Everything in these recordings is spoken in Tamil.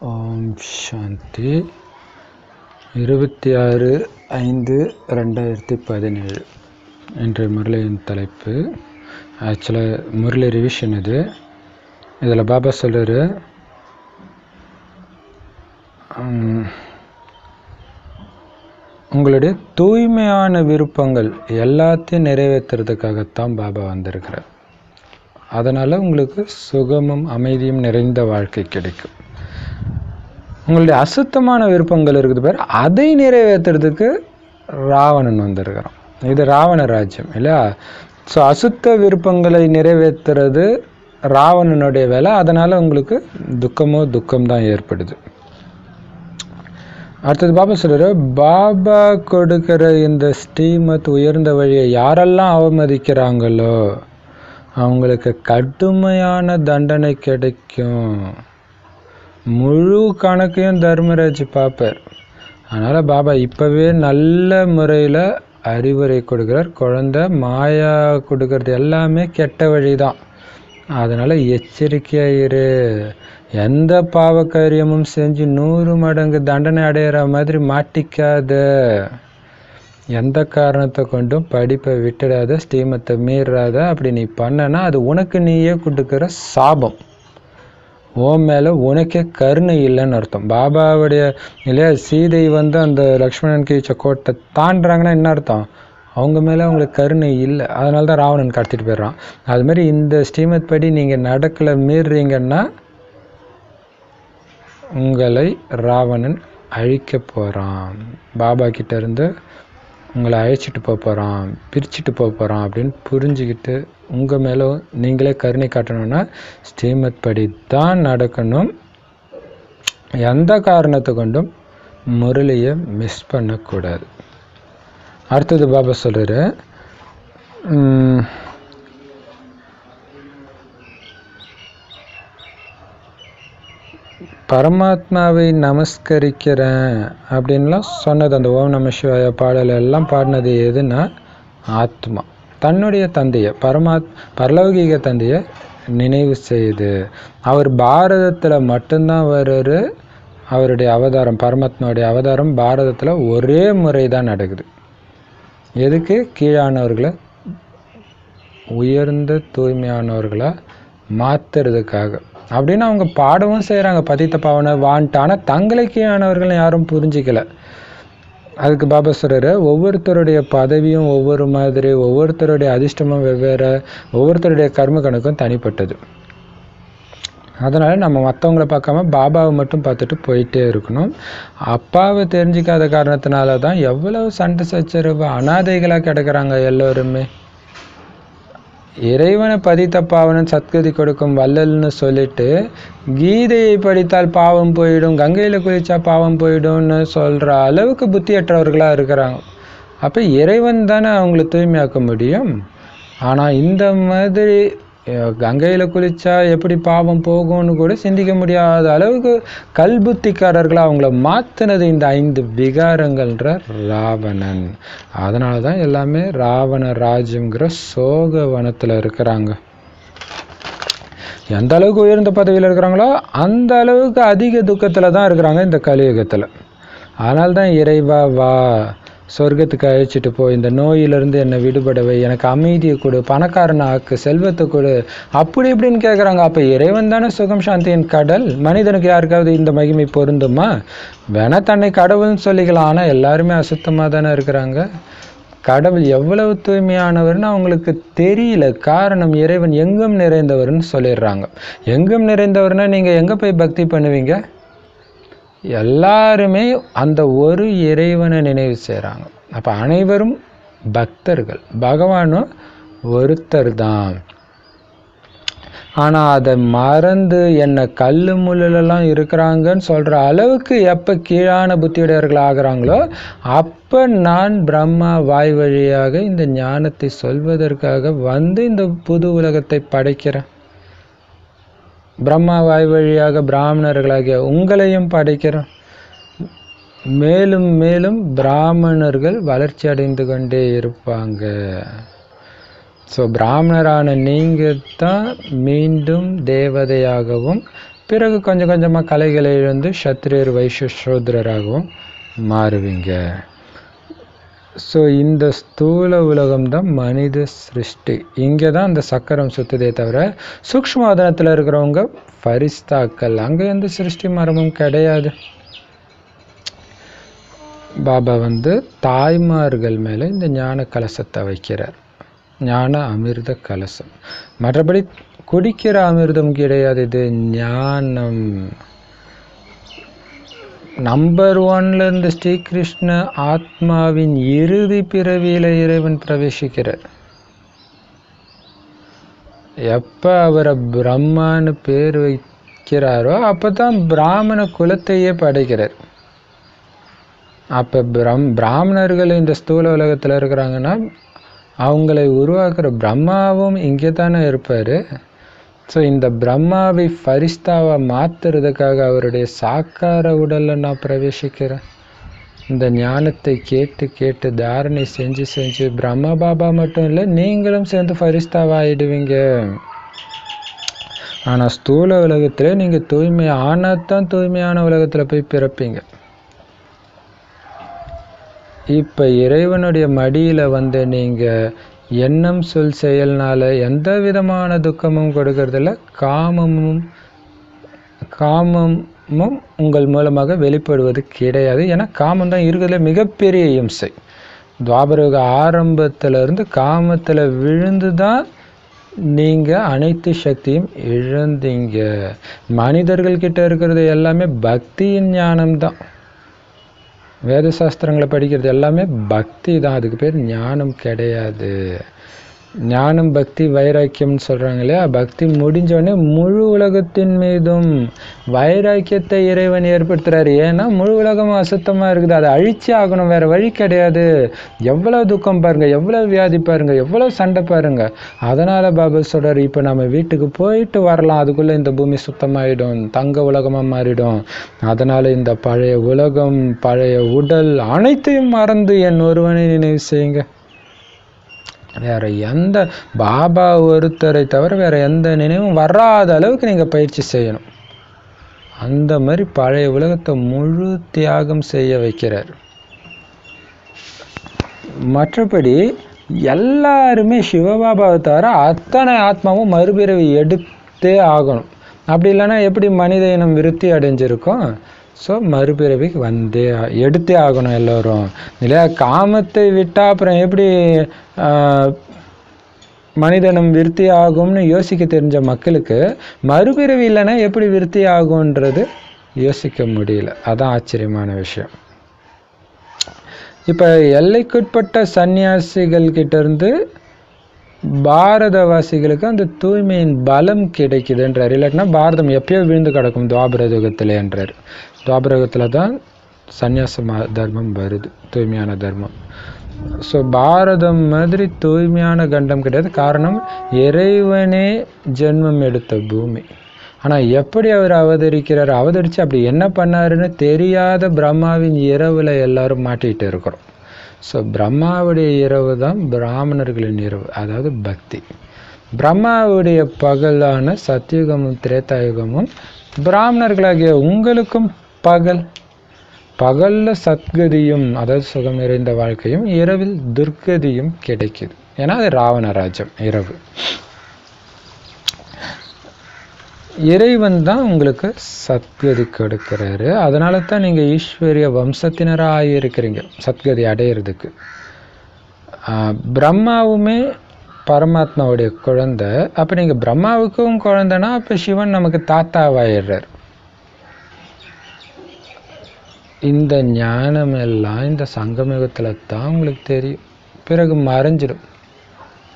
ஓம் சாந்தி. 26/5/2017 என்ற முரளியின் தலைப்பு. ஆக்சுவலாக முரளி ரிவிஷன் இது. இதில் பாபா சொல்கிறாரு, உங்களுடைய தூய்மையான விருப்பங்கள் எல்லாத்தையும் நிறைவேற்றுறதுக்காகத்தான் பாபா வந்திருக்கிறார். அதனால் உங்களுக்கு சுகமும் அமைதியும் நிறைந்த வாழ்க்கை கிடைக்கும். உங்களுடைய அசுத்தமான விருப்பங்கள் இருக்குது பேர், அதை நிறைவேற்றுறதுக்கு ராவணன் வந்திருக்கிறான். இது ராவண ராஜ்யம் இல்லையா? ஸோ அசுத்த விருப்பங்களை நிறைவேற்றுறது ராவணனுடைய வேலை. அதனால் உங்களுக்கு துக்கம்தான் ஏற்படுது. அடுத்தது பாபா சொல்கிறார், பாபா கொடுக்கிற இந்த ஸ்ரீமத் உயர்ந்த வழியை யாரெல்லாம் அவமதிக்கிறாங்களோ அவங்களுக்கு கடுமையான தண்டனை கிடைக்கும். முழு கணக்கையும் தர்மராஜ் பார்ப்பார். அதனால் பாபா இப்போவே நல்ல முறையில் அறிவுரை கொடுக்குறார். குழந்தை மாயா கொடுக்கறது எல்லாமே கெட்ட வழி தான். அதனால் எச்சரிக்கையாக இரு. எந்த பாவக்காரியமும் செஞ்சு 100 மடங்கு தண்டனை அடையிற மாதிரி மாட்டிக்காத. எந்த காரணத்தை கொண்டும் படிப்பை விட்டுடாத, ஸ்ரீமத்தை மீறாத. அப்படி நீ பண்ணனா அது உனக்கு நீயே கொடுக்குற சாபம். ஓம் மேலே உனக்கே கருணை இல்லைன்னு அர்த்தம். பாபாவுடைய இல்லையா, சீதை அந்த லக்ஷ்மணன் கீழ்ச்ச கோட்டை தாண்டுறாங்கன்னா என்ன அர்த்தம்? அவங்க மேலே அவங்களுக்கு கருணை இல்லை. அதனால தான் ராவணன் கடத்திட்டு போயிடுறான். அதுமாதிரி இந்த ஸ்ரீமத் படி நீங்கள் நடக்கலை, மீறுறீங்கன்னா உங்களை ராவணன் அழிக்க போகிறான். பாபா கிட்டேருந்து உங்களை அழைச்சிட்டு போகிறான், பிரிச்சுட்டு போகிறான் அப்படின்னு புரிஞ்சுக்கிட்டு உங்கள் மேலே நீங்களே கருணை காட்டணும்னா ஸ்ரீமத் படி தான் நடக்கணும். எந்த காரணத்தை கொண்டும் முரளியை மிஸ் பண்ணக்கூடாது. அடுத்தது பாபா சொல்கிறாரு, பரமாத்மாவை நமஸ்கரிக்கிறேன் அப்படின்லாம் சொன்னது அந்த ஓம் நம சிவாய பாடல் எல்லாம் பாடினது எதுனா ஆத்மா தன்னுடைய தந்தையை, பரலௌகிக தந்தையை நினைவு செய்யுது. அவர் பாரதத்தில் மட்டும்தான் வர்றாரு. அவருடைய அவதாரம், பரமாத்மாவுடைய அவதாரம் பாரதத்தில் ஒரே முறை தான் நடக்குது. எதுக்கு? கீழானவர்களை உயர்ந்த தூய்மையானவர்களை மாற்றுறதுக்காக. அப்படின்னு அவங்க பாடவும் செய்கிறாங்க, பதித்த பாவனை வான்ட்டு. ஆனால் தங்களை கீழானவர்கள் யாரும் புரிஞ்சிக்கல. அதுக்கு பாபா சொல்கிறாரு, ஒவ்வொருத்தருடைய பதவியும் ஒவ்வொரு மாதிரி, ஒவ்வொருத்தருடைய அதிர்ஷ்டமும் வெவ்வேறு, ஒவ்வொருத்தருடைய கர்ம கணக்கும் தனிப்பட்டது. அதனால் நம்ம மற்றவங்கள பார்க்காம பாபாவை மட்டும் பார்த்துட்டு போயிட்டே இருக்கணும். அப்பாவை தெரிஞ்சிக்காத காரணத்தினால தான் எவ்வளவு சண்டை சச்சரவு, அனாதைகளாக கிடக்கிறாங்க எல்லோருமே. இறைவனை பதித்த பாவனன் சத்கதி கொடுக்கும் வள்ளல்னு சொல்லிட்டு கீதையை படித்தால் பாவம் போயிடும், கங்கையில் குளிச்சா பாவம் போயிடும்னு சொல்கிற அளவுக்கு புத்தியற்றவர்களாக இருக்கிறாங்க. அப்போ இறைவன் தானே அவங்கள தூய்மையாக்க முடியும். ஆனால் இந்த மாதிரி கங்கையில் குளிச்சா எப்படி பாவம் போகும்னு கூட சிந்திக்க முடியாத அளவுக்கு கல்புத்திக்காரர்களாக அவங்கள மாற்றினது இந்த 5 விகாரங்கள்ன்ற ராவணன். அதனால தான் எல்லாமே ராவண ராஜ்யங்கிற சோக வனத்தில் இருக்கிறாங்க. எந்த அளவுக்கு உயர்ந்த பதவியில் இருக்கிறாங்களோ அந்த அளவுக்கு அதிக துக்கத்தில் தான் இருக்கிறாங்க இந்த கலியுகத்தில். அதனால தான் இறைவா வா, சொர்க்கத்துக்கு அழைச்சிட்டு போய் இந்த நோயிலிருந்து என்னை விடுபடவை, எனக்கு அமைதியை கொடு, பணக்காரன் ஆக்கு, செல்வத்தை கொடு, அப்படி இப்படின்னு கேட்குறாங்க. அப்போ இறைவன் தானே சுகம் சாந்தியின் கடல். மனிதனுக்கு யாருக்காவது இந்த மகிமை பொருந்துமா? வேணா தன்னை கடவுள்னு சொல்லிக்கலாம். ஆனால் எல்லாருமே அசுத்தமாக தானே இருக்கிறாங்க. கடவுள் எவ்வளவு தூய்மையானவர்னு அவங்களுக்கு தெரியல. காரணம், இறைவன் எங்கும் நிறைந்தவர்னு சொல்லிடுறாங்க. எங்கும் நிறைந்தவர்னா நீங்கள் எங்கே போய் பக்தி பண்ணுவீங்க? எல்லாருமே அந்த ஒரு இறைவனை நினைவு செய்கிறாங்க. அப்போ அனைவரும் பக்தர்கள், பகவானும் ஒருத்தர் தான். ஆனால் அதை மறந்து என்னை கல் முள்ளெல்லாம் இருக்கிறாங்கன்னு சொல்கிற அளவுக்கு எப்போ கீழான புத்தியுடையவர்கள் ஆகிறாங்களோ அப்போ நான் பிரம்மா வாய் வழியாக இந்த ஞானத்தை சொல்வதற்காக இந்த புது உலகத்தை படைக்கிறேன். பிரம்மா வாய் வழியாக பிராமணர்களாகிய உங்களையும் படைக்கிறோம். மேலும் மேலும் பிராமணர்கள் வளர்ச்சி அடைந்து கொண்டே இருப்பாங்க. ஸோ பிராமணரான நீங்கள் தான் மீண்டும் தேவதையாகவும் பிறகு கொஞ்சம் கொஞ்சமாக கலைகளை இழந்து சத்திரியர் வைஷ்ய சூத்ரராகவும் மாறுவீங்க. ஸோ இந்த ஸ்தூல உலகம்தான் மனித சிருஷ்டி. இங்கே தான் அந்த சக்கரம் சுற்றுதே தவிர சூக்ஷ்மவதனத்தில் இருக்கிறவங்க ஃபரிஸ்தாக்கள், அங்கே எந்த சிருஷ்டி மரமும் கிடையாது. பாபா தாய்மார்கள் மேலே இந்த ஞான கலசத்தை வைக்கிறார், ஞான அமிர்த கலசம். மற்றபடி குடிக்கிற அமிர்தம் கிடையாது, இது ஞானம். நம்பர் 1 ஸ்ரீகிருஷ்ண ஆத்மாவின் இறுதி பிறவியில இறைவன் பிரவேசிக்கிறார். எப்ப அவரை பிரம்மான்னு பேர் வைக்கிறாரோ அப்பதான் பிராமண குலத்தையே படைக்கிறார். அப்ப பிராமணர்கள் இந்த ஸ்தூல உலகத்துல இருக்கிறாங்கன்னா அவங்களை உருவாக்குற பிரம்மாவும் இங்கே தானே இருப்பார். ஸோ இந்த பிரம்மாவை ஃபரிஸ்தாவை மாற்றுறதுக்காக அவருடைய சாக்கார உடலில் நான் பிரவேசிக்கிறேன். இந்த ஞானத்தை கேட்டு கேட்டு தாரணை செஞ்சு செஞ்சு பிரம்மா பாபா மட்டும் இல்லை, நீங்களும் சேர்ந்து ஃபரிஸ்தாவாக ஆகிடுவீங்க. ஆனால் ஸ்தூல உலகத்தில் நீங்கள் தூய்மை ஆனால் தான் தூய்மையான உலகத்தில் போய் பிறப்பீங்க. இப்போ இறைவனுடைய மடியில் நீங்கள் எண்ணம் சொல் செயல்னால எந்த விதமான துக்கமும் கொடுக்கறதில்ல. காமமும் உங்கள் மூலமாக வெளிப்படுவது கிடையாது. ஏன்னா காமம் தான் இருக்கிறதுல மிகப்பெரிய இம்சை. துவாபரயுக ஆரம்பத்திலிருந்து காமத்தில் விழுந்து தான் நீங்கள் அனைத்து சக்தியும் இழந்தீங்க. மனிதர்கள்கிட்ட இருக்கிறது எல்லாமே பக்தியின் ஞானம்தான். வேத சாஸ்திரங்களை படிக்கிறது எல்லாமே பக்தி தான், அதுக்கு பேர் ஞானம் கிடையாது. ஞானம் பக்தி வைராக்கியம்னு சொல்கிறாங்க இல்லையா? பக்தி முடிஞ்சோடனே முழு உலகத்தின் மீதும் வைராக்கியத்தை இறைவன் ஏற்படுத்துகிறாரு. ஏன்னா முழு உலகமும் அசுத்தமாக இருக்குது, அதை அழிச்சே ஆகணும், வேறு வழி கிடையாது. எவ்வளோ துக்கம் பாருங்கள், எவ்வளோ வியாதி பாருங்கள், எவ்வளோ சண்டை பாருங்கள். அதனால் பாபா சொல்கிறார், இப்போ நம்ம வீட்டுக்கு போயிட்டு வரலாம், அதுக்குள்ளே இந்த பூமி சுத்தமாகிடும், தங்க உலகமாக மாறிடும். அதனால் இந்த பழைய உலகம், பழைய உடல் அனைத்தையும் மறந்து என் ஒருவனை நினைவு செய்யுங்க. வேற எந்த பாபா ஒருத்தரை தவிர வேற எந்த நினைவும் வராத அளவுக்கு நீங்கள் பயிற்சி செய்யணும். அந்த மாதிரி பழைய உலகத்தை முழு தியாகம் செய்ய வைக்கிறார். மற்றபடி எல்லாருமே சிவபாபாவை தவிர அத்தனை ஆத்மாவும் மறுபிறவி எடுத்தே ஆகணும். அப்படி இல்லைன்னா எப்படி மனித இனம் விருத்தி அடைஞ்சிருக்கும்? ஸோ மறுபிறவிக்கு எடுத்தே ஆகணும் எல்லோரும் இல்லையா? காமத்தை விட்டால் அப்புறம் எப்படி மனிதனம் விருத்தி ஆகும்னு யோசிக்க தெரிஞ்ச மக்களுக்கு மறுபிறவி இல்லைன்னா எப்படி விருத்தி ஆகுன்றது யோசிக்க முடியல. அதான் ஆச்சரியமான விஷயம். இப்போ எல்லைக்குட்பட்ட சன்னியாசிகள் கிட்டேருந்து பாரதவாசிகளுக்கு அந்த தூய்மையின் பலம் கிடைக்குதுன்றார். இல்லாட்டினா பாரதம் எப்பயோ விழுந்து கிடக்கும் துவாபரயுகத்திலேன்றார். துவாபரயுகத்தில் தான் சந்நியாச தர்மம் வருது, தூய்மையான தர்மம். ஸோ பாரதம் மாதிரி தூய்மையான கண்டம் கிடையாது. காரணம், இறைவனே ஜென்மம் எடுத்த பூமி. ஆனால் எப்படி அவர் அவதரித்து அப்படி என்ன பண்ணாருன்னு தெரியாத பிரம்மாவின் இரவில் எல்லாரும் மாட்டிகிட்டு இருக்கிறோம். ஸோ பிரம்மாவுடைய இரவு தான் பிராமணர்களின் இரவு, அதாவது பக்தி. பிரம்மாவுடைய பகலான சத்தியுகமும் திரேதாயுகமும் பிராமணர்களாகிய உங்களுக்கும் பகலில் சத்கதியும், அதாவது சுகம் நிறைந்த வாழ்க்கையும், இரவில் துர்கதியும் கிடைக்குது. ஏன்னா அது ராவணராஜ்யம் இரவு. இறைவன் தான் உங்களுக்கு சத்கதி கொடுக்கிறாரு. அதனால தான் நீங்கள் ஈஸ்வரிய வம்சத்தினராக ஆகியிருக்கிறீங்க சத்கதி அடையிறதுக்கு. பிரம்மாவுமே பரமாத்மாவுடைய குழந்தை. அப்போ நீங்கள் பிரம்மாவுக்கும் குழந்தைனா அப்போ சிவன் நமக்கு தாத்தாவாயிடுறார். இந்த ஞானம் எல்லாம் இந்த சங்கமயுகத்தில் தான் உங்களுக்கு தெரியும், பிறகு மறைஞ்சிடும்.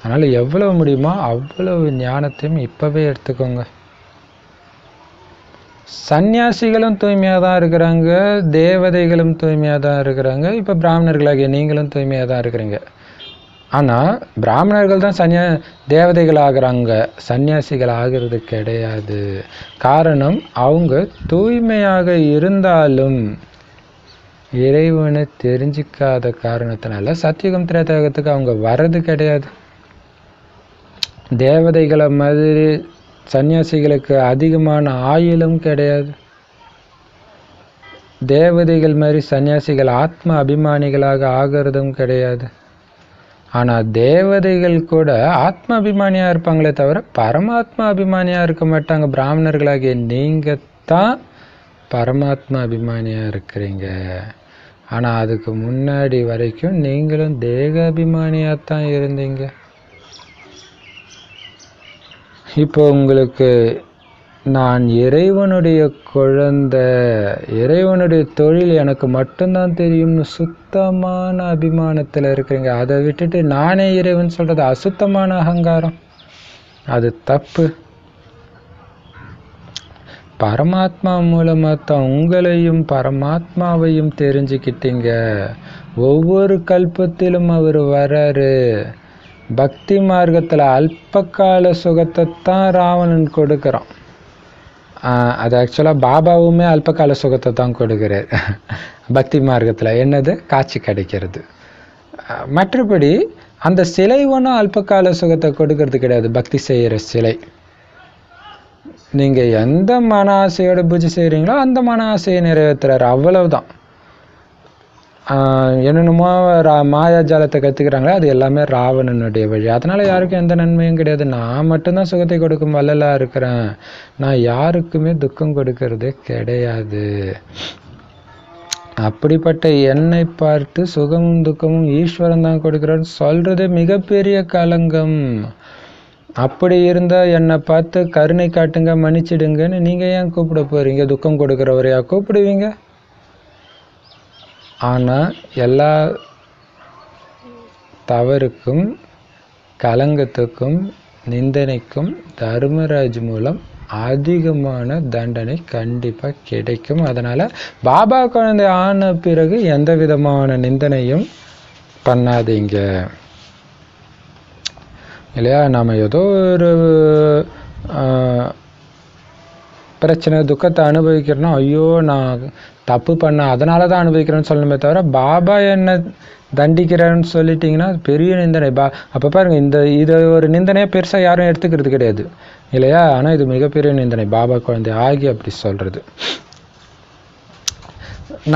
அதனால் எவ்வளவு முடியுமோ அவ்வளவு ஞானத்தையும் இப்போவே எடுத்துக்கோங்க. சன்னியாசிகளும் தூய்மையாக தான் இருக்கிறாங்க, தேவதைகளும் தூய்மையாக தான் இருக்கிறாங்க. இப்போ பிராமணர்களாகிய நீங்களும் தூய்மையாக தான் இருக்கிறீங்க. ஆனால் பிராமணர்கள் தான் தேவதைகள் ஆகிறாங்க, சன்னியாசிகள் ஆகிறது கிடையாது. காரணம், அவங்க தூய்மையாக இருந்தாலும் இறைவனை தெரிஞ்சிக்காத காரணத்தினால சத்தியுகம் திரேதாயுகத்துக்கு அவங்க வர்றது கிடையாது. தேவதைகளை மாதிரி சன்னியாசிகளுக்கு அதிகமான ஆயுளும் கிடையாது. தேவதைகள் மாதிரி சன்னியாசிகள் ஆத்ம அபிமானிகளாக ஆகிறதும் கிடையாது. ஆனால் தேவதைகள் கூட ஆத்ம அபிமானியாக இருப்பாங்களே தவிர பரமாத்மா அபிமானியாக இருக்க மாட்டாங்க. பிராமணர்களாகிய நீங்கள் தான் பரமாத்மா அபிமானியாக இருக்கிறீங்க. ஆனால் அதுக்கு முன்னாடி வரைக்கும் நீங்களும் தேக அபிமானியாக தான் இருந்தீங்க. இப்போ உங்களுக்கு நான் இறைவனுடைய குழந்தை, இறைவனுடைய தொழில் எனக்கு மட்டும்தான் தெரியும்னு சுத்தமான அபிமானத்தில் இருக்கிறீங்க. அதை விட்டுட்டு நானே இறைவன் சொல்கிறது அசுத்தமான அகங்காரம், அது தப்பு. பரமாத்மா மூலமாக தான் உங்களையும் பரமாத்மாவையும் தெரிஞ்சுக்கிட்டீங்க. ஒவ்வொரு கல்பத்திலும் அவர் வராரு. பக்தி மார்க்கத்தில் அல்பகால சுகத்தை தான் ராவணன் கொடுக்குறான். அது ஆக்சுவலாக பாபாவுமே அல்பகால சுகத்தை தான் கொடுக்குறாரு பக்தி மார்க்கத்தில். என்னது? காட்சி கிடைக்கிறது. மற்றபடி அந்த சிலை ஒன்றும் அல்பகால சுகத்தை கொடுக்கறது கிடையாது. பக்தி செய்கிற சிலை நீங்கள் எந்த மன ஆசையோட பூஜை செய்கிறீங்களோ அந்த மன ஆசையை நிறைவேற்றுறாரு, அவ்வளவுதான். என்னென்னமோ மாயாஜாலத்தை கற்றுக்கிறாங்களே அது எல்லாமே ராவணனுடைய வழி. அதனால் யாருக்கும் எந்த நன்மையும் கிடையாது. நான் மட்டும்தான் சுகத்தை கொடுக்கும் வல்லலாக இருக்கிறேன், நான் யாருக்குமே துக்கம் கொடுக்கறதே கிடையாது. அப்படிப்பட்ட என்னை பார்த்து சுகமும் துக்கமும் ஈஸ்வரன் தான் கொடுக்குறான்னு சொல்கிறது மிகப்பெரிய களங்கம். அப்படி இருந்தால் என்னை பார்த்து கருணை காட்டுங்க மன்னிச்சிடுங்கன்னு நீங்கள் ஏன் கூப்பிட போகிறீங்க? துக்கம் கொடுக்குறவரையா கூப்பிடுவீங்க? ஆனால் எல்லா தவறுக்கும் கலங்கத்துக்கும் நிந்தனைக்கும் தர்மராஜ் மூலம் அதிகமான தண்டனை கண்டிப்பாக கிடைக்கும். அதனால் பாபா குழந்தை ஆன பிறகு எந்த விதமான நிந்தனையும் பண்ணாதீங்க, இல்லையா? நம்ம ஏதோ ஒரு பிரச்சனை துக்கத்தை அனுபவிக்கிறோன்னா ஐயோ நான் தப்பு பண்ண அதனால தான் அனுபவிக்கிறேன்னு சொல்லணுமே தவிர பாபா என்ன தண்டிக்கிறேன்னு சொல்லிட்டிங்கன்னா பெரிய நிந்தனை. அப்போ பாருங்கள், இதை ஒரு நிந்தனையாக பெருசாக யாரும் எடுத்துக்கிறது கிடையாது, இல்லையா? ஆனால் இது மிகப்பெரிய நிந்தனை, பாபா குழந்தை ஆகி அப்படி சொல்கிறது.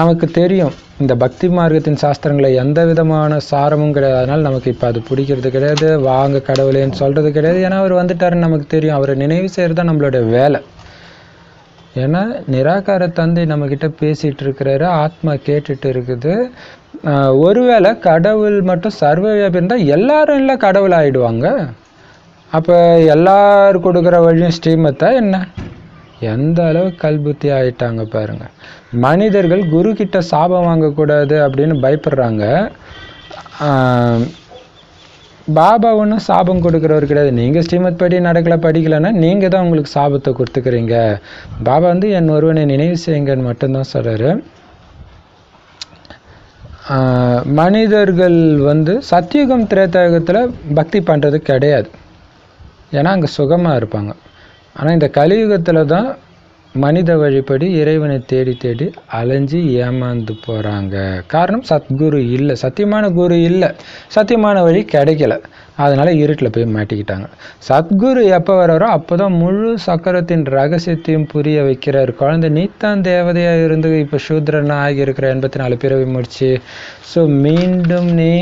நமக்கு தெரியும் இந்த பக்தி மார்க்கத்தின் சாஸ்திரங்களை எந்த விதமான சாரமும் கிடையாது. அதனால் நமக்கு இப்போ அது பிடிக்கிறது கிடையாது, வாங்க கடவுளேன்னு சொல்கிறது கிடையாது. ஏன்னா அவர் வந்துட்டாருன்னு நமக்கு தெரியும். அவரை நினைவு செய்கிறது தான் நம்மளோட வேலை. ஏன்னா நிராகார தந்தை நம்மக்கிட்ட பேசிகிட்டு இருக்கிறாரு, ஆத்மா கேட்டுட்டு இருக்குது. ஒருவேளை கடவுள் மட்டும் சர்வவியாபி இருந்தால் எல்லாரும் இல்லை கடவுள் ஆகிடுவாங்க. அப்போ எல்லாரும் கொடுக்குற வழியும் ஸ்ரீமத்தா என்ன? எந்த அளவு கல்புத்தி ஆகிட்டாங்க பாருங்கள். மனிதர்கள் குரு கிட்ட சாபம் வாங்கக்கூடாது அப்படின்னு பயப்படுறாங்க. பாபா ஒன்றும் சாபம் கொடுக்குறவர் கிடையாது. நீங்கள் ஸ்ரீமத் படி நடக்கலை படிக்கலைன்னா நீங்கள் தான் உங்களுக்கு சாபத்தை கொடுத்துக்கிறீங்க. பாபா வந்து என் ஒருவனை நினைவு செய்யுங்கன்னு மட்டும்தான் சொல்கிறாரு. மனிதர்கள் வந்து சத்தியுகம் திரேதாயுகத்தில் பக்தி பண்ணுறது கிடையாது, ஏன்னா அங்கே சுகமாக இருப்பாங்க. ஆனால் இந்த கலியுகத்தில் தான் மனித வழிபடி இறைவனை தேடி தேடி அலைஞ்சி ஏமாந்து போகிறாங்க. காரணம் சத்குரு இல்லை, சத்தியமான குரு இல்லை, சத்தியமான வழி கிடைக்கல. அதனால் இருட்டில் போய் மாட்டிக்கிட்டாங்க. சத்குரு எப்போ வர்றாரோ அப்போ தான் முழு சக்கரத்தின் ரகசியத்தையும் புரிய வைக்கிறார். குழந்தை நீத்தான் தேவதையாக இருந்து இப்போ சூத்ரனா ஆகியிருக்கிற 84 பிறவி முடிச்சு. ஸோ மீண்டும் நீ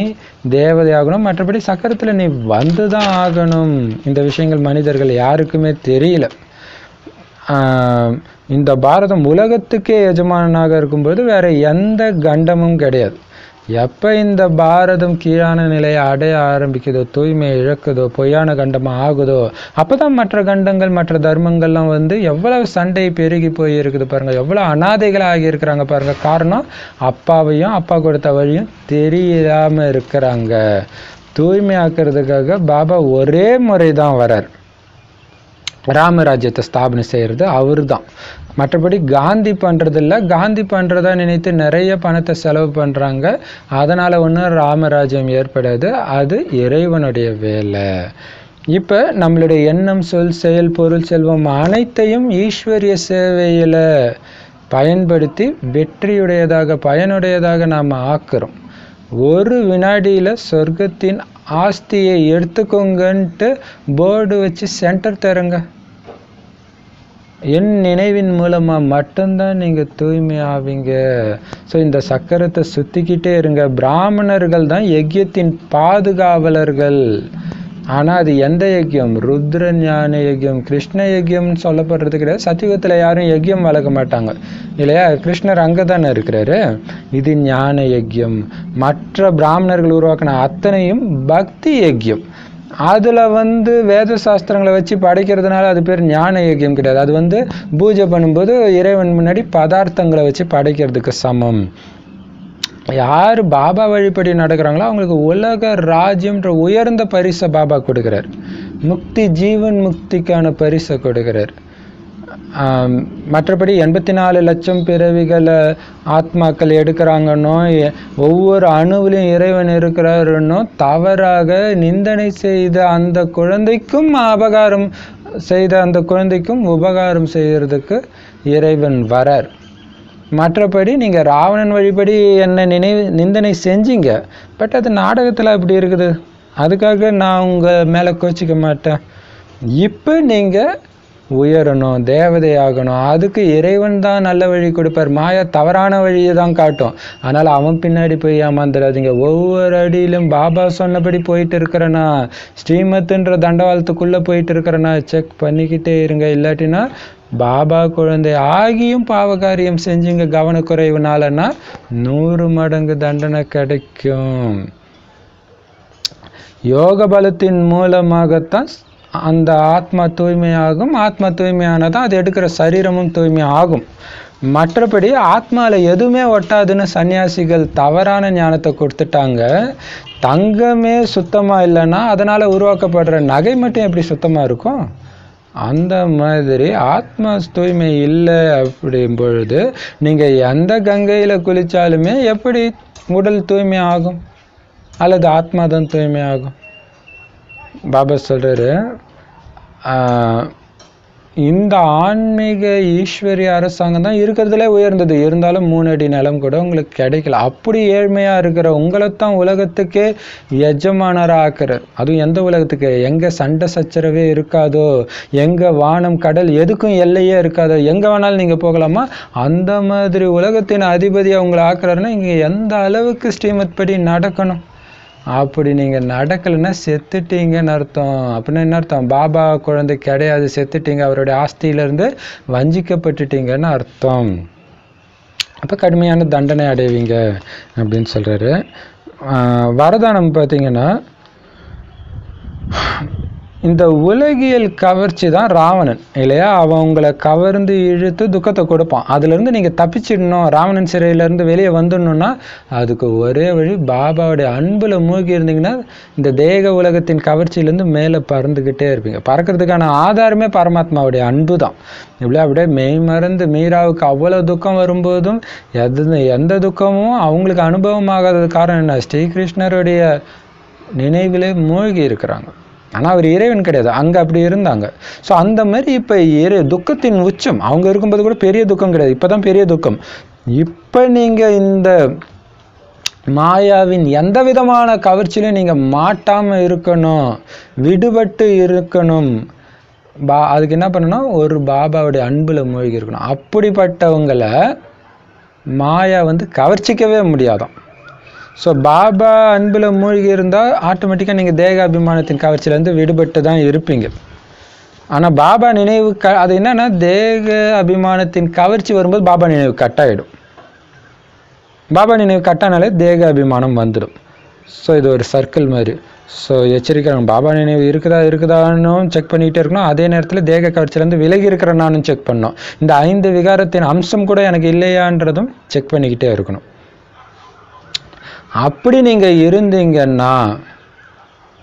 தேவதையாகணும், மற்றபடி சக்கரத்தில் நீ வந்து தான் ஆகணும். இந்த விஷயங்கள் மனிதர்கள் யாருக்குமே தெரியல. இந்த பாரதம் உலகத்துக்கே எஜமானனாக இருக்கும்போது வேற எந்த கண்டமும் கிடையாது. எப்போ இந்த பாரதம் கீழான நிலையை அடைய ஆரம்பிக்குதோ, தூய்மை இழக்குதோ, பொய்யான கண்டமாக ஆகுதோ, அப்போ தான் மற்ற கண்டங்கள் மற்ற தர்மங்கள்லாம் வந்து எவ்வளவு சண்டை பெருகி போயிருக்குது பாருங்கள், எவ்வளோ அனாதைகளாக ஆகியிருக்கிறாங்க பாருங்கள். காரணம் அப்பாவையும் அப்பா கொடுத்த வழியும் தெரியாமல் இருக்கிறாங்க. தூய்மை ஆக்கிறதுக்காக பாபா ஒரே முறை தான் வரார். ராமராஜ்யத்தை ஸ்தாபனை செய்கிறது அவர் தான், மற்றபடி காந்தி பண்ணுறதில்ல. காந்தி பண்ணுறதா நினைத்து நிறைய பணத்தை செலவு பண்ணுறாங்க, அதனால் ஒன்றும் ராமராஜ்யம் ஏற்படாது. அது இறைவனுடைய வேலை. இப்போ நம்மளுடைய எண்ணம், சொல், செயல், பொருள், செல்வம் அனைத்தையும் ஈஸ்வரிய சேவையில் பயன்படுத்தி வெற்றியுடையதாக பயனுடையதாக நாம் ஆக்குறோம். ஒரு வினாடியில் சொர்க்கத்தின் ஆஸ்தியை எடுத்துக்கோங்கன்ட்டு போர்டு வச்சு சென்டர் தருங்க. என் நினைவின் மூலமாக மட்டும்தான் நீங்கள் தூய்மை ஆவீங்க. ஸோ இந்த சக்கரத்தை சுற்றிக்கிட்டே இருங்க. பிராமணர்கள் தான் யஜ்யத்தின் பாதுகாவலர்கள். ஆனால் அது எந்த யஜ்யம்? ருத்ர ஞான யஜ்யம், கிருஷ்ண யஜ்யம்னு சொல்லப்படுறது கிடையாது. சத்தியுகத்தில் யாரும் யஜ்யம் வளர்க்க மாட்டாங்க இல்லையா? கிருஷ்ணர் அங்கே தானே இருக்கிறாரு. இது ஞான யஜ்யம். மற்ற பிராமணர்கள் உருவாக்கின அத்தனையும் பக்தி யஜ்யம். அதில் வேத சாஸ்திரங்களை வச்சு படைக்கிறதுனால அது பேர் ஞான யஜ்யம் கிடையாது. அது பூஜை பண்ணும்போது இறைவன் முன்னாடி பதார்த்தங்களை வச்சு படைக்கிறதுக்கு சமம். யார் பாபா வழிபடி நடக்கிறாங்களோ அவங்களுக்கு உலக ராஜ்யம்ன்ற உயர்ந்த பரிசை பாபா கொடுக்குறார். முக்தி, ஜீவன் முக்திக்கான பரிசை கொடுக்குறார். மற்றபடி 84 லட்சம் பிறவிகளை ஆத்மாக்கள் எடுக்கிறாங்கன்னோ, ஒவ்வொரு அணுவிலையும் இறைவன் இருக்கிறாருன்னோ தவறாக நிந்தனை செய்த அந்த குழந்தைக்கும் அபகாரம் செய்த அந்த குழந்தைக்கும் உபகாரம் செய்கிறதுக்கு இறைவன் வரார். மற்றபடி நீங்கள் ராவணன் வழிபடி என்ன நிந்தனை செஞ்சீங்க. பட் அது நாடகத்தில் அப்படி இருக்குது. அதுக்காக நான் உங்கள் மேலே கோச்சிக்க மாட்டேன். இப்போ நீங்கள் உயரணும், தேவதையாகணும். அதுக்கு இறைவன் தான் நல்ல வழி கொடுப்பார். மாயா தவறான வழியை தான் காட்டும். அதனால் அவன் பின்னாடி போய் ஏமாந்துடாதீங்க. ஒவ்வொரு அடியிலும் பாபா சொன்னபடி போயிட்டு இருக்கிறேன்னா, ஸ்ரீமத்துன்ற தண்டவாளத்துக்குள்ளே போயிட்டு இருக்கிறேன்னா செக் பண்ணிக்கிட்டே இருங்க. இல்லாட்டினா பாபா குழந்தை ஆகியும் பாவகாரியம் செஞ்சுங்க கவனக்குறைவுனாலன்னா 100 மடங்கு தண்டனை கிடைக்கும். யோக பலத்தின் மூலமாகத்தான் அந்த ஆத்மா தூய்மையாகும். ஆத்மா தூய்மையானதான் அது எடுக்கிற சரீரமும் தூய்மை ஆகும். மற்றபடி ஆத்மாவில் எதுவுமே ஒட்டாதுன்னு சன்னியாசிகள் தவறான ஞானத்தை கொடுத்துட்டாங்க. தங்கமே சுத்தமாக இல்லைன்னா அதனால் உருவாக்கப்படுற நகை மட்டும் எப்படி சுத்தமாக இருக்கும்? அந்த மாதிரி ஆத்மா தூய்மை இல்லை அப்படின் பொழுது நீங்கள் எந்த கங்கையில் குளித்தாலுமே எப்படி உடல் தூய்மை ஆகும்? அல்லது ஆத்மா தான் தூய்மை ஆகும்? பாபா சொல்கிறாரு, இந்த ஆன்மீக ஈஸ்வரிய அரசாங்கம் தான் இருக்கிறதுலே உயர்ந்தது. இருந்தாலும் 3 அடி நிலம் கூட உங்களுக்கு கிடைக்கல. அப்படி ஏழ்மையாக இருக்கிற உங்களைத்தான் உலகத்துக்கே எஜமானராக ஆக்குறார். அதுவும் எந்த உலகத்துக்கு? எங்கே சண்டை சச்சரவே இருக்காதோ, எங்கே வானம் கடல் எதுக்கும் எல்லையே இருக்காதோ, எங்கே வேணாலும் நீங்கள் போகலாமா, அந்த மாதிரி உலகத்தின் அதிபதியாக உங்களை ஆக்குறாருன்னா இங்கே எந்த அளவுக்கு ஸ்ரீமத் படி நடக்கணும். அப்படி நீங்கள் நடக்கலைன்னா செத்துட்டீங்கன்னு அர்த்தம். அப்படின்னா என்ன அர்த்தம்? பாபா குழந்தை கிடையாது, செத்துட்டீங்க, அவருடைய ஆஸ்தியிலேருந்து வஞ்சிக்கப்பட்டுட்டீங்கன்னு அர்த்தம். அப்போ கடுமையான தண்டனை அடைவீங்க அப்படின்னு சொல்கிறாரு. வரதானம் பார்த்தீங்கன்னா, இந்த உலகியல் கவர்ச்சி தான் ராவணன் இல்லையா? அவன் உங்களை கவர்ந்து இழுத்து துக்கத்தை கொடுப்பான். அதுலேருந்து நீங்கள் தப்பிச்சிடணும், ராவணன் சிறையிலேருந்து வெளியே வந்துடணுன்னா அதுக்கு ஒரே வழி பாபாவுடைய அன்பில் மூழ்கி இருந்தீங்கன்னா இந்த தேக உலகத்தின் கவர்ச்சியிலேருந்து மேலே பறந்துக்கிட்டே இருப்பீங்க. பறக்கிறதுக்கான ஆதாரமே பரமாத்மாவுடைய அன்பு தான். இப்படி அப்படியே மெய் மறந்து மீராவுக்கு அவ்வளோ துக்கம் வரும்போதும் எந்த துக்கமும் அவங்களுக்கு அனுபவமாகாதது காரணம் என்ன? ஸ்ரீகிருஷ்ணருடைய நினைவிலே மூழ்கி இருக்கிறாங்க. ஆனால் அவர் இறைவன் கிடையாது, அங்கே அப்படி இருந்தாங்க. ஸோ அந்த மாதிரி இப்போ துக்கத்தின் உச்சம் அவங்க இருக்கும்போது கூட பெரிய துக்கம் கிடையாது, இப்போ தான் பெரிய துக்கம். இப்போ நீங்கள் இந்த மாயாவின் எந்த விதமான கவர்ச்சியிலும் நீங்கள் மாட்டாமல் இருக்கணும், விடுபட்டு இருக்கணும். அதுக்கு என்ன பண்ணணும்? ஒரு பாபாவுடைய அன்பில் மூழ்கி இருக்கணும். அப்படிப்பட்டவங்களை மாயா கவர்ச்சிக்கவே முடியாதான். ஸோ பாபா அன்பில் மூழ்கி இருந்தால் ஆட்டோமேட்டிக்காக நீங்கள் தேக அபிமானத்தின் கவர்ச்சியிலேருந்து விடுபட்டு தான் இருப்பீங்க. ஆனால் பாபா நினைவு அது என்னென்னா, தேக அபிமானத்தின் கவர்ச்சி வரும்போது பாபா நினைவு கட்டாயிடும். பாபா நினைவு கட்டானாலே தேக அபிமானம் வந்துடும். ஸோ இது ஒரு சர்க்கிள் மாதிரி. ஸோ எச்சரிக்கை, பாபா நினைவு இருக்குதான்னு செக் பண்ணிகிட்டே இருக்கணும். அதே நேரத்தில் தேக கவர்ச்சியிலேருந்து விலகி இருக்கிறனான்னு செக் பண்ணணும். இந்த 5 விகாரத்தின் அம்சம் கூட எனக்கு இல்லையான்றதும் செக் பண்ணிக்கிட்டே இருக்கணும். அப்படி நீங்கள் இருந்தீங்கன்னா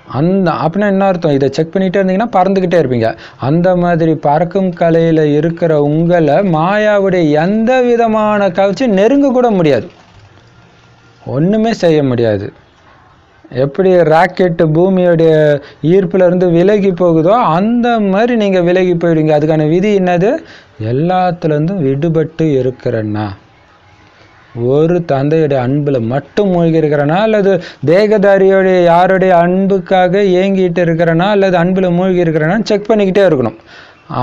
அப்படின்னா என்ன அர்த்தம்? இதை செக் பண்ணிகிட்டே இருந்தீங்கன்னா பறந்துக்கிட்டே இருப்பீங்க. அந்த மாதிரி பறக்கும் கலையில் இருக்கிற உங்களை மாயாவுடைய எந்த விதமான கவர்ச்சி நெருங்க கூட முடியாது, ஒன்றுமே செய்ய முடியாது. எப்படி ராக்கெட்டு பூமியோடைய ஈர்ப்புலேருந்து விலகி போகுதோ அந்த மாதிரி நீங்கள் விலகி போயிடுவீங்க. அதுக்கான விதி என்னது? எல்லாத்துலேருந்தும் விடுபட்டு இருக்கிறேன்னா, ஒரு தந்தையுடைய அன்பில் மட்டும் மூழ்கி இருக்கிறனா, அல்லது தேகதாரியோடைய யாருடைய அன்புக்காக ஏங்கிட்டு இருக்கிறனா, அல்லது அன்பில் மூழ்கி இருக்கிறனா செக் பண்ணிக்கிட்டே இருக்கணும்.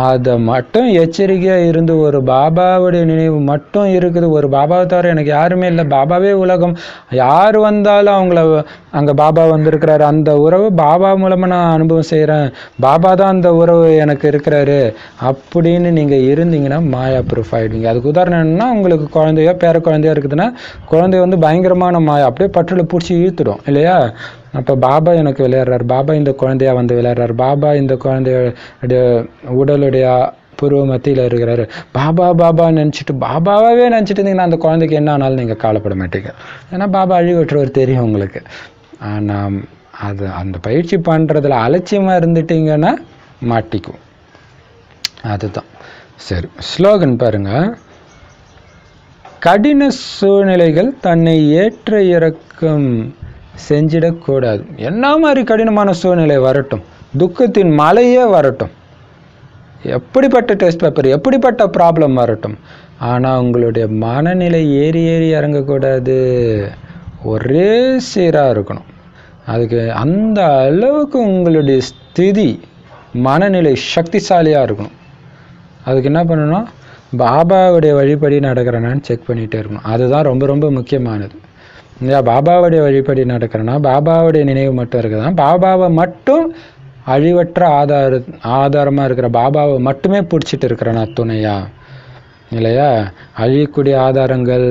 அதை மட்டும் எச்சரிக்கையாக இருந்து ஒரு பாபாவுடைய நினைவு மட்டும் இருக்குது. ஒரு பாபாவை தவிர எனக்கு யாருமே இல்லை, பாபாவே உலகம், யார் வந்தாலும் அவங்கள அங்கே பாபா வந்திருக்கிறாரு, அந்த உறவு பாபா மூலமாக நான் அனுபவம் செய்கிறேன், பாபா தான் அந்த உறவு எனக்கு இருக்கிறாரு அப்படின்னு நீங்கள் இருந்தீங்கன்னா மாயா ப்ரூஃப் ஆகிடுவீங்க. அதுக்கு உதாரணம் என்னன்னா, உங்களுக்கு குழந்தையோ பேர குழந்தையோ இருக்குதுன்னா குழந்தை வந்து பயங்கரமான மாயா அப்படியே பற்றில் பிடிச்சி இழுத்துடும் இல்லையா? அப்போ பாபா எனக்கு விளையாடுறாரு, பாபா இந்த குழந்தையா வந்து விளையாடுறாரு, பாபா இந்த குழந்தைய உடலுடைய பூர்வ மத்தியில் இருக்கிறாரு, பாபா பாபா நினச்சிட்டு பாபாவே நினச்சிட்டு இருந்தீங்கன்னா அந்த குழந்தைக்கு என்ன ஆனாலும் நீங்கள் கவலைப்பட மாட்டீங்க. ஏன்னா பாபா அழிவற்றவர் தெரியும் உங்களுக்கு. ஆனால் அது அந்த பயிற்சி பண்ணுறதுல அலட்சியமாக இருந்துட்டீங்கன்னா மாட்டிக்கும். அதுதான். சரி, ஸ்லோகன் பாருங்க. கடின சூழ்நிலைகள் தன்னை ஏற்ற இறக்கம் செஞ்சிடக்கூடாது. என்ன மாதிரி கடினமான சூழ்நிலை வரட்டும், துக்கத்தின் மலையே வரட்டும், எப்படிப்பட்ட டெஸ்ட் பேப்பர், எப்படிப்பட்ட ப்ராப்ளம் வரட்டும், ஆனால் உங்களுடைய மனநிலை ஏறி ஏறி இறங்கக்கூடாது, ஒரே சீராக இருக்கணும். அதுக்கு அந்த அளவுக்கு உங்களுடைய ஸ்திதி மனநிலை சக்திசாலியாக இருக்கணும். அதுக்கு என்ன பண்ணணும்? பாபாவுடைய வழிபடி நடக்கிறேனான்னு செக் பண்ணிகிட்டே இருக்கணும். அதுதான் ரொம்ப ரொம்ப முக்கியமானது. இல்லையா? பாபாவுடைய வழிபடி நடக்கிறேன்னா பாபாவுடைய நினைவு மட்டும் இருக்குதுன்னா பாபாவை மட்டும் அழிவற்ற ஆதாரமாக இருக்கிற பாபாவை மட்டுமே பிடிச்சிட்டு இருக்கிறேன்னா துணையா இல்லையா? அழியக்கூடிய ஆதாரங்கள்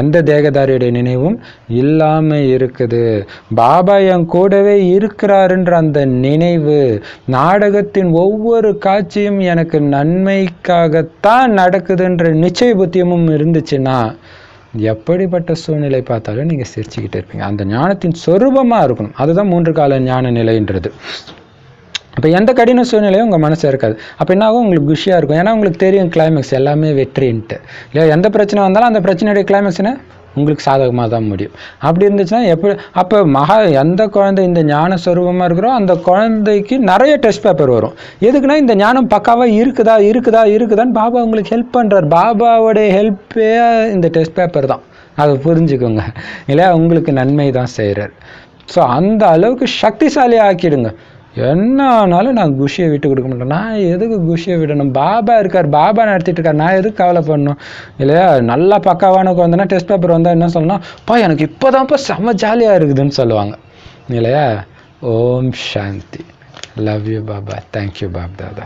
எந்த தேகதாரியுடைய நினைவும் இல்லாமல் இருக்குது. பாபா என் கூடவே இருக்கிறாருன்ற அந்த நினைவு, நாடகத்தின் ஒவ்வொரு காட்சியும் எனக்கு நன்மைக்காகத்தான் நடக்குதுன்ற நிச்சய புத்தியமும் இருந்துச்சுன்னா எப்படிப்பட்ட சூழ்நிலை பார்த்தாலும் நீங்கள் சிரிச்சுக்கிட்டே இருப்பீங்க. அந்த ஞானத்தின் சொரூபமாக இருக்கணும். அதுதான் 3 கால ஞான நிலைன்றது. அப்போ எந்த கடின சூழ்நிலையும் உங்கள் மனசு இருக்காது. அப்போ என்ன ஆகும்? உங்களுக்கு குஷியாக இருக்கும். ஏன்னா உங்களுக்கு தெரியும் கிளைமேக்ஸ் எல்லாமே வெற்றின்ட்டு இல்லையா? எந்த பிரச்சனை வந்தாலும் அந்த பிரச்சனையுடைய கிளைமேக்ஸ்னா உங்களுக்கு சாதகமாக தான் முடியும். அப்படி இருந்துச்சுன்னா அப்போ எந்த குழந்தை இந்த ஞான சொரூபமாக இருக்கிறோ அந்த குழந்தைக்கு நிறைய டெஸ்ட் பேப்பர் வரும். எதுக்குன்னா இந்த ஞானம் பக்காவாக இருக்குதான்னு பாபா உங்களுக்கு ஹெல்ப் பண்ணுறார். பாபாவோடைய ஹெல்ப்பே இந்த டெஸ்ட் பேப்பர் தான். அதை புரிஞ்சுக்கோங்க இல்லையா? உங்களுக்கு நன்மை தான் செய்கிறார். ஸோ அந்த அளவுக்கு சக்திசாலி ஆக்கிடுங்க. என்ன ஆனாலும் நான் குஷியை விட்டு கொடுக்க மாட்டேன். நான் எதுக்கு குஷியை விடணும்? பாபா இருக்கார், பாபா நடத்திட்டு இருக்கார், நான் எதுக்கு கவலை பண்ணணும் இல்லையா? நல்லா பக்காவான குழந்தைன்னா டெஸ்ட் பேப்பர் வந்தால் என்ன சொல்லணும்? எனக்கு இப்போதான்ப்பா செம்ம ஜாலியாக இருக்குதுன்னு சொல்லுவாங்க இல்லையா? ஓம் சாந்தி. Love you Baba. Thank you Bap Dada.